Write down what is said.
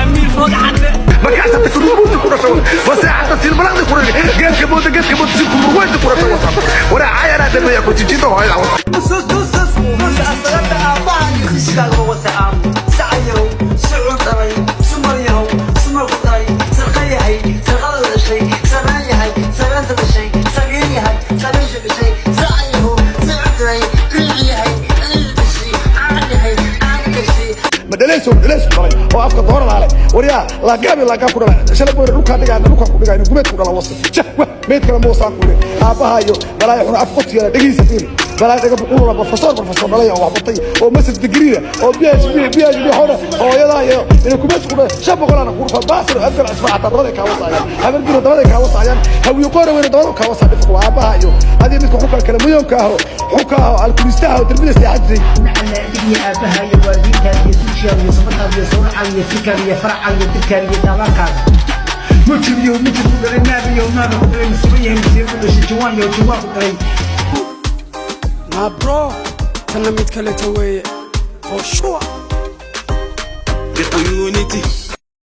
أمير فوق عنه markaas aad taqruubu ku dhasho wasaacada silbalada ku ridi geedka booda si ku ruwayda ku dhasho wasaacada wara ayana dadaya ku tijido hooyada sus أصلت أباني خشكا وسعام سعيه سعود طري سمريه سمر قطري سرقيه سرقل الشيء سرقيه سرقت الشيء سرقيه سرقت الشيء سعيه سعود طري قليه الشيء عانيه الشيء madaleeso qalay oo afka dooran hale wariya la gaab ku dhalay shalay boor dhulka ku dhigay gumeed ku dhala wasaf jahwa meed kala moosan ku dhig aabahayo balay xun af qotiga dhagiisa fiir balay daga buqul professor dhalay oo waxbatay oo masjid digriida oo PhD hore oo yadaayo inuu gumeed ku dhalay shab qolana ku rufaa baasir afkal asbax tarada ka wasayaan habal diro dabada ka wasayaan hawiyo qoor weyn dabada ka wasayaan ku aabahayo hadii midku xukal kala miyonka ah xukaa alkulistaha darbida saacadii macna dibiya aabahayo waalidka iyo صبرها ويصورها ويفكر ويفرع ويذكر ويتابعها مجد يوم النبي يوم ما بقدر مسويه مسويه كل شيء جوان قدري ما برو كنا متكلم توي for sure the community